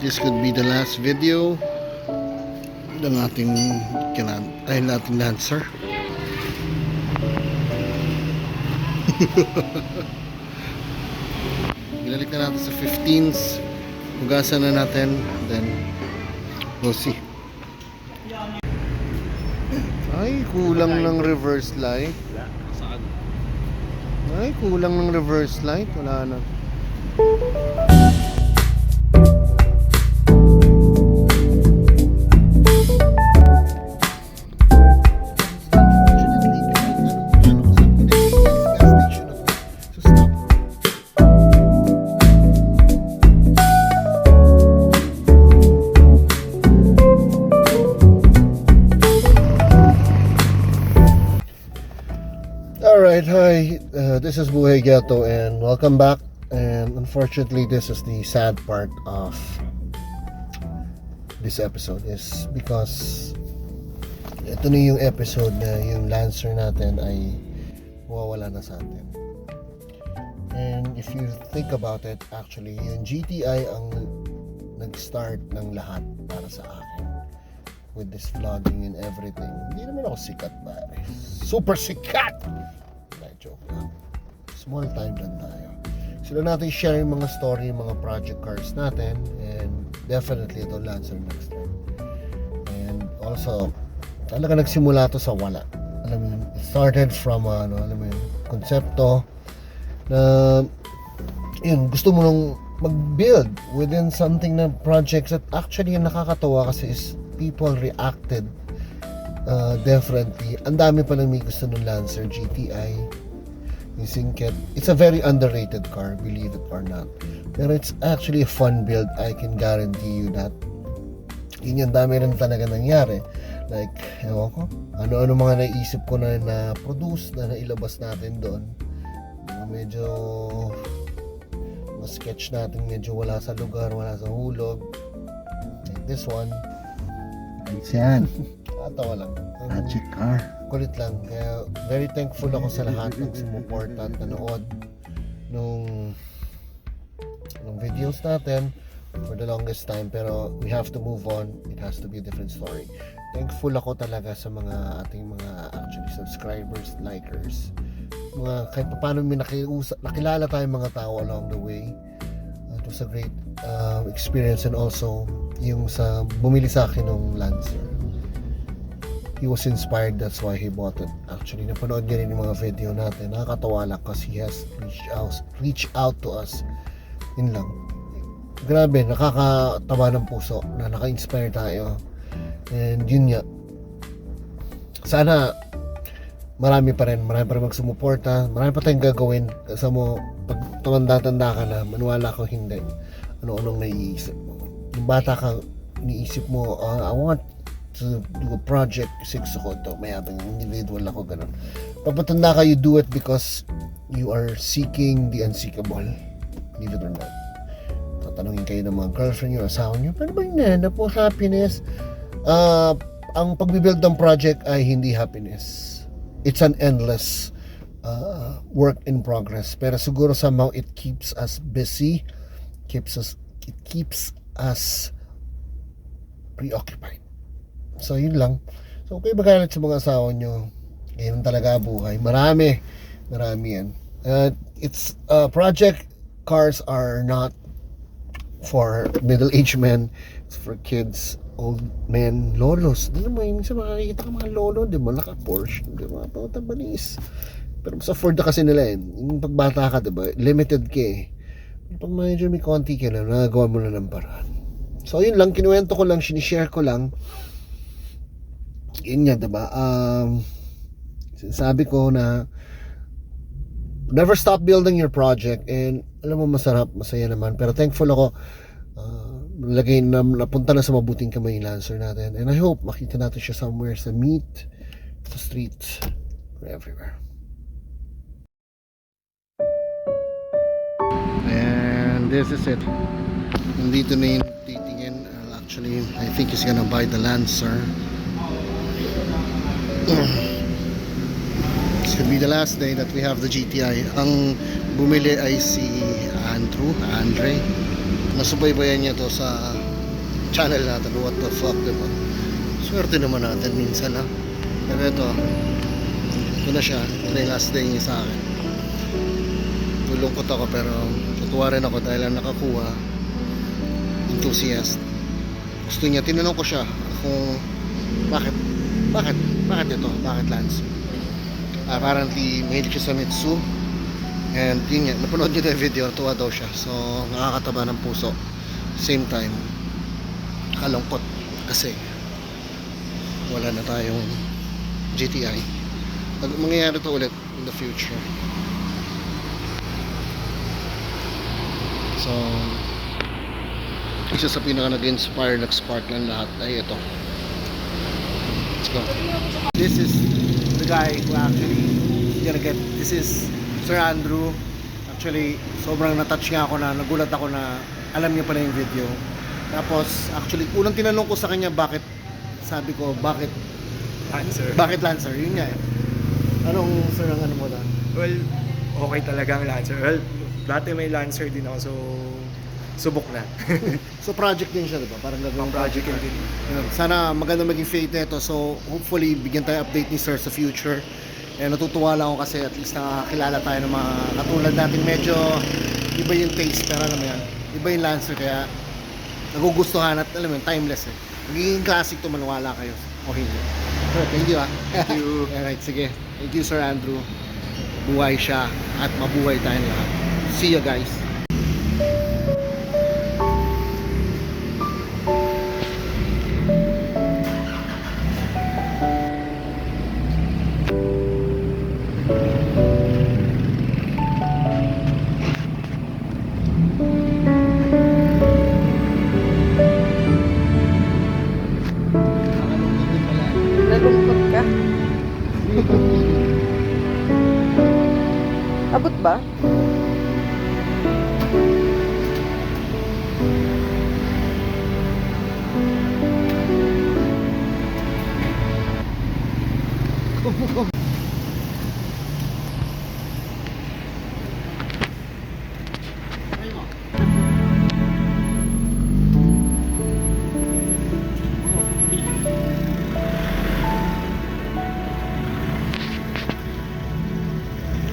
this could be the last video ng ating Lancer. Binalik na natin sa 15s, hugasan na natin, then we'll see. Ay, kulang ng reverse light. Ay, kulang ng reverse light. Wala na. Alright, hi, this is Buhay Gato and welcome back. And unfortunately, this is the sad part of this episode, is because ito na yung episode na yung Lancer natin ay mawawala na sa atin. And if you think about it, actually yung GTI ang nag-start ng lahat para sa akin with this vlogging and everything. Hindi naman ako sikat, pare. Super sikat! Joke lang. Small time lang tayo. Sila natin share yung mga story, yung mga project cars natin, and definitely ito Lancer next time. And also, talaga nagsimula to sa wala. Alam mo yun, it started from alam mo yun, konsepto na yun, gusto mo nung mag-build within something na projects that actually yung nakakatawa kasi is people reacted differently. Ang dami pa lang may gusto ng Lancer GTI. Yung Singket, it's a very underrated car, believe it or not. Pero it's actually a fun build, I can guarantee you that. Yun yung dami rin talaga nangyari. Like, ewan ko, ano-ano mga naisip ko na na-produce, na nailabas natin doon. Medyo sketch natin, medyo wala sa lugar, wala sa hulog. Like this one. Ayos yan. Tawa lang. Magic car. Kulit lang. Kaya very thankful ako sa lahat ng sumuporta at nanood nung videos natin for the longest time. Pero we have to move on. It has to be a different story. Thankful ako talaga sa mga ating mga actually subscribers, likers. Mga kahit paano may nakilala tayong mga tao along the way. It was a great experience, and also yung sa bumili sa akin ng Lancer. He was inspired, that's why he bought it. Actually, napanood niya rin yung mga video natin. Nakakatawa lang kasi he has reached out to us. Yun lang. Grabe, nakakatawa ng puso na naka-inspire tayo. And yun nga. Sana marami pa rin magsumuporta. Marami pa tayong gagawin. Kasi mo, pag tumanda-tanda ka na, manuwala ko hindi. Ano-anong naiisip mo. Yung bata ka, iniisip mo, I want to do a project, 6 ako to, mayabang individual ako, ganun. Pagpatanda ka, you do it because you are seeking the unseekable, believe it or not. Tatanungin kayo ng mga girlfriend nyo, asawa nyo, paano ba yun na po happiness? Ang pagbibuild ng project ay hindi happiness. It's an endless work in progress, pero siguro somehow it keeps us busy, it keeps us preoccupied. So yun lang. So kayo magalit sa mga asawa nyo, ganyan talaga buhay. Marami yan. It's project cars are not for middle-aged men. It's for kids, old men, lolos. Di naman, minsan makakita ka mga lolo, di ba? Naka-Porsche, di ba? Patabanis. Pero mas afford na kasi nila yun. Yung pagbata ka, di ba? Limited ka eh. Pag medyo may konti ka na, nagagawa mo na ng paraan. So yun lang, kinuwento ko lang, sinishare ko lang. Yun nga, diba? Sinasabi ko na never stop building your project, and alam mo, masaya naman, pero thankful ako napunta na sa mabuting kamay yung Lancer natin, and I hope makita natin siya somewhere sa meet, sa street, or everywhere. And this is it. Nandito na yung titingin. Actually, I think he's gonna buy the Lancer. It's gonna be the last day that we have the GTI. Ang bumili ay si Andre. Nasubaybayan niya to sa channel natin. What the fuck, diba? Swerte naman natin minsan, ha? Pero ito na siya. Ito na yung last day niya sa akin. Nalungkot ako pero natuwa rin ako dahil ang nakakuha enthusiast. Gusto niya, tinanong ko siya kung bakit ito? Bakit Lance? Apparently, mahilig siya sa Mitsu. And yun nga, napanood niyo yung video, tuwa daw siya. So, nakakataba ng puso. Same time, kalungkot. Kasi, wala na tayong GTI. Mangyayari to ulit in the future. So, isa sa pinaka nag-inspire, nag-spark ng lahat ay ito. Let's go. This is the guy who actually gonna get, this is Sir Andrew. Actually, sobrang na-touch nga ako na, nagulat ako na alam niya pala yung video. Tapos, actually, unang tinanong ko sa kanya bakit, sabi ko, bakit Lancer? Yun nga eh. Anong, sir, ang ano mo lang? Well, okay talaga ang Lancer. Well, dati may Lancer din ako, so subok na. So, project din siya, diba? Parang gagawin Project din. Yun. Sana maganda maging fate nito. So, hopefully, bigyan tayo update ni Sir sa future. Eh, natutuwa lang ako kasi at least nakakilala tayo ng mga katulad natin. Medyo iba yung taste, pero alam mo yan, iba yung Lancer, kaya nagugustuhan at alam mo yun, timeless eh. Magiging classic to, maniwala kayo o hindi. Sir, thank you ah. Thank you. Alright, sige. Thank you Sir Andrew. Buhay siya at mabuhay tayong lahat. See you guys. Nalungkot ka? Abot ba?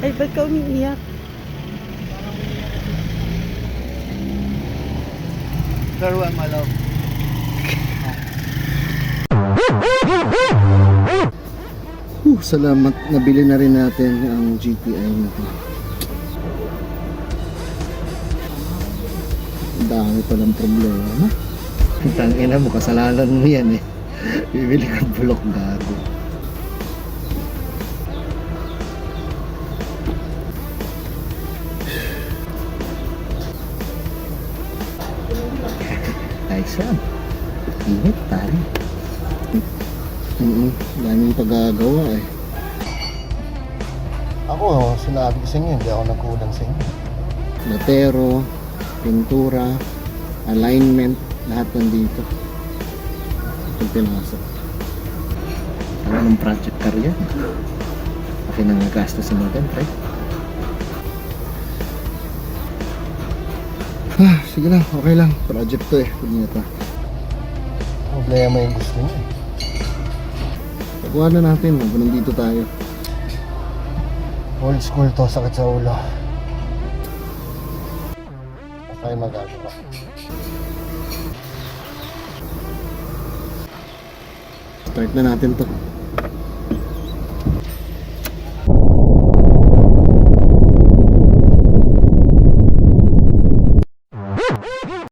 Ay, ba't ka umiiyak? Laruan, my love. Salamat. Nabili na rin natin ang GTI na to. Ang dami palang problema. Tangina mo, kasalanan mo yan eh. Bibili kang bulok, gago. Ayos yan. Init tayo. Daming paggagawa eh. Ako, sinabi ko sa inyo, hindi ako nagkulang sa inyo. Latero, pintura, alignment, lahat nandito. Itong pinasok. Ano ng project car yan? Okay nang nagastos sa mga ganito eh. Sige lang, okay lang. Project to eh. Punyeta. Problema yung gusto niya. Pagawa na natin. Habang nandito tayo. Old school to, sakit sa ulo. Okay, magagawa. Start na natin to.